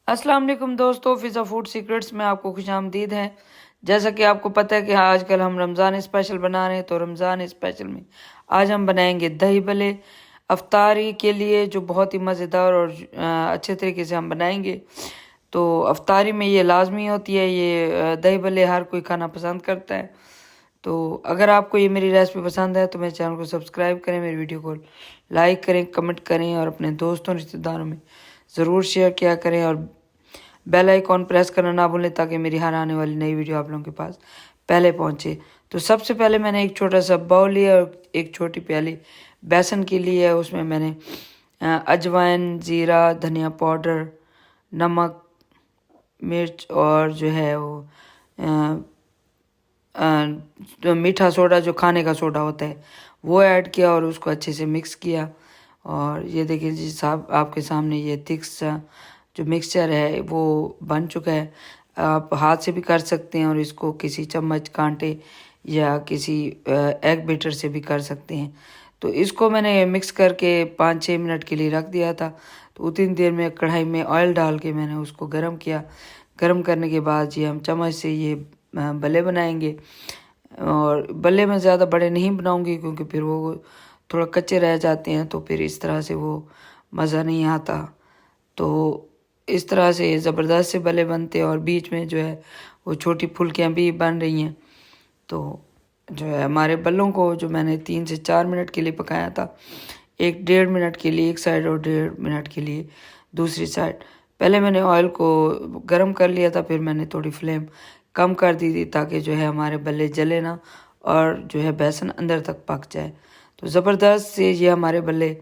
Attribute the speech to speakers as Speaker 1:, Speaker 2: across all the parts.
Speaker 1: अस्सलाम वालेकुम दोस्तों, फ़िज़ा फूड सीक्रेट्स में आपको खुशामदीद है। जैसा कि आपको पता है कि आजकल हम रमज़ान स्पेशल बना रहे हैं, तो रमज़ान स्पेशल में आज हम बनाएंगे दही भल्ले अफ्तारी के लिए, जो बहुत ही मज़ेदार और अच्छे तरीके से हम बनाएंगे। तो अफ्तारी में ये लाजमी होती है, ये दही भल्ले हर कोई खाना पसंद करता है। तो अगर आपको ये मेरी रेसिपी पसंद है तो मेरे चैनल को सब्सक्राइब करें, मेरी वीडियो को लाइक करें, कमेंट करें और अपने दोस्तों रिश्तेदारों में ज़रूर शेयर किया करें और बेल आइकॉन प्रेस करना ना भूलें ताकि मेरी हर आने वाली नई वीडियो आप लोगों के पास पहले पहुंचे। तो सबसे पहले मैंने एक छोटा सा बाउल लिया और एक छोटी प्याली बेसन की ली है। उसमें मैंने अजवाइन, ज़ीरा, धनिया पाउडर, नमक, मिर्च और जो है वो जो मीठा सोडा, जो खाने का सोडा होता है, वो ऐड किया और उसको अच्छे से मिक्स किया। और ये देखिए जी साहब, आपके सामने ये थिक सा जो मिक्सचर है वो बन चुका है। आप हाथ से भी कर सकते हैं और इसको किसी चम्मच, कांटे या किसी एग बीटर से भी कर सकते हैं। तो इसको मैंने मिक्स करके 5-6 मिनट के लिए रख दिया था। तो उतनी देर में कढ़ाई में ऑयल डाल के मैंने उसको गर्म किया। गर्म करने के बाद ये हम चम्मच से ये भल्ले बनाएंगे। और भल्ले में ज़्यादा बड़े नहीं बनाऊंगी क्योंकि फिर वो थोड़ा कच्चे रह जाते हैं, तो फिर इस तरह से वो मज़ा नहीं आता। तो इस तरह से ज़बरदस्त से भल्ले बनते हैं और बीच में जो है वो छोटी फुल्कियाँ भी बन रही हैं। तो जो है हमारे बल्लों को जो मैंने 3 से 4 मिनट के लिए पकाया था, 1-1.5 मिनट के लिए एक साइड और 1.5 मिनट के लिए दूसरी साइड। पहले मैंने ऑयल को गर्म कर लिया था, फिर मैंने थोड़ी फ्लेम कम कर दी थी ताकि जो है हमारे बल्ले जले ना और जो है बेसन अंदर तक पक जाए। तो ज़बरदस्त से ये हमारे बल्ले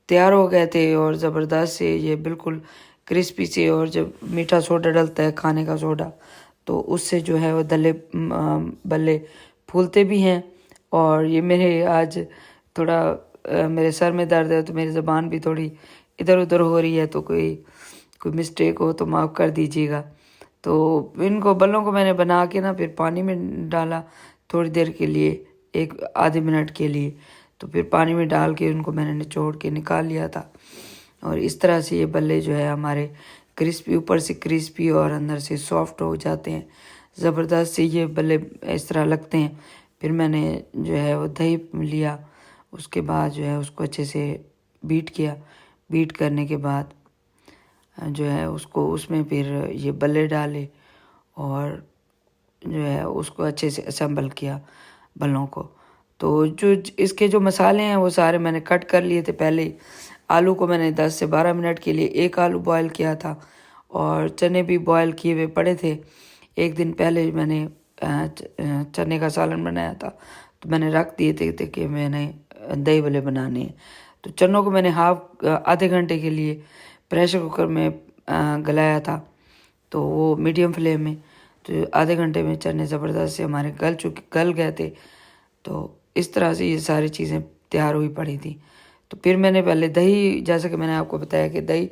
Speaker 1: तैयार हो गए थे और ज़बरदस्त से ये बिल्कुल क्रिस्पी से, और जब मीठा सोडा डलता है, खाने का सोडा, तो उससे जो है वो बल्ले फूलते भी हैं। और ये मेरे आज थोड़ा मेरे सर में दर्द है तो मेरी ज़बान भी थोड़ी इधर उधर हो रही है, तो कोई मिस्टेक हो तो माफ़ कर दीजिएगा। तो इनको बल्लों को मैंने बना के ना फिर पानी में डाला थोड़ी देर के लिए, 1-आधे मिनट के लिए। तो फिर पानी में डाल के उनको मैंने निचोड़ के निकाल लिया था। और इस तरह से ये बल्ले जो है हमारे क्रिस्पी, ऊपर से क्रिस्पी और अंदर से सॉफ्ट हो जाते हैं। ज़बरदस्त से ये बल्ले इस तरह लगते हैं। फिर मैंने जो है वो दही लिया, उसके बाद जो है उसको अच्छे से बीट किया। बीट करने के बाद जो है उसको उसमें फिर ये बल्ले डाले और जो है उसको अच्छे से असेंबल किया बल्लों को। तो जो इसके जो मसाले हैं वो सारे मैंने कट कर लिए थे पहले ही। आलू को मैंने 10 से 12 मिनट के लिए एक आलू बॉयल किया था और चने भी बॉयल किए हुए पड़े थे। एक दिन पहले मैंने चने का सालन बनाया था, तो मैंने रख दिए थे कि मैंने दही भल्ले बनाने हैं। तो चनों को मैंने आधे घंटे के लिए प्रेशर कुकर में गलाया था, तो वो मीडियम फ्लेम में। तो आधे घंटे में चने ज़बरदस्त से हमारे गल गए थे। तो इस तरह से ये सारी चीज़ें तैयार हुई पड़ी थी। तो फिर मैंने पहले दही, जैसा कि मैंने आपको बताया कि दही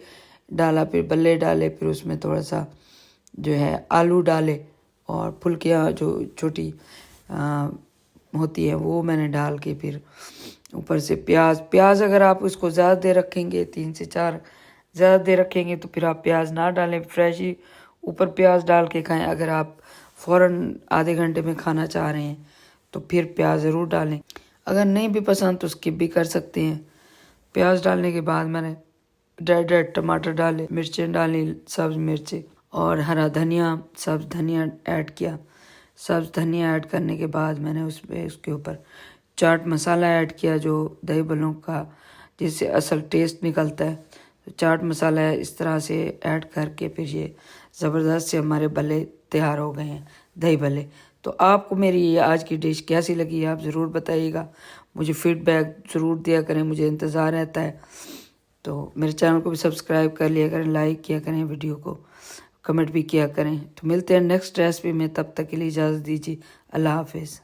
Speaker 1: डाला, फिर बल्ले डाले, फिर उसमें थोड़ा सा जो है आलू डाले और फुल्कियाँ जो छोटी होती हैं वो मैंने डाल के, फिर ऊपर से प्याज अगर आप उसको ज़्यादा देर रखेंगे, 3 से 4 ज़्यादा देर रखेंगे तो फिर आप प्याज ना डालें, फ्रेश ही ऊपर प्याज डाल के खाएं। अगर आप फ़ौरन आधे घंटे में खाना चाह रहे हैं तो फिर प्याज ज़रूर डालें। अगर नहीं भी पसंद तो स्किप भी कर सकते हैं। प्याज डालने के बाद मैंने ड्राई टमाटर डाले, मिर्चें डाली, सब्ज़ मिर्चें और हरा धनिया, सब्ज़ धनिया ऐड किया। सब्ज़ धनिया ऐड करने के बाद मैंने उसके ऊपर चाट मसाला ऐड किया, जो दही भल्लों का जिससे असल टेस्ट निकलता है। तो चाट मसाला इस तरह से ऐड करके फिर ये ज़बरदस्त से हमारे भल्ले तैयार हो गए हैं, दही भल्ले। तो आपको मेरी ये आज की डिश कैसी लगी आप ज़रूर बताइएगा, मुझे फीडबैक ज़रूर दिया करें, मुझे इंतज़ार रहता है। तो मेरे चैनल को भी सब्सक्राइब कर लिया करें, लाइक किया करें, वीडियो को कमेंट भी किया करें। तो मिलते हैं नेक्स्ट रेसिपी में, तब तक के लिए इजाज़त दीजिए। अल्लाह हाफिज़।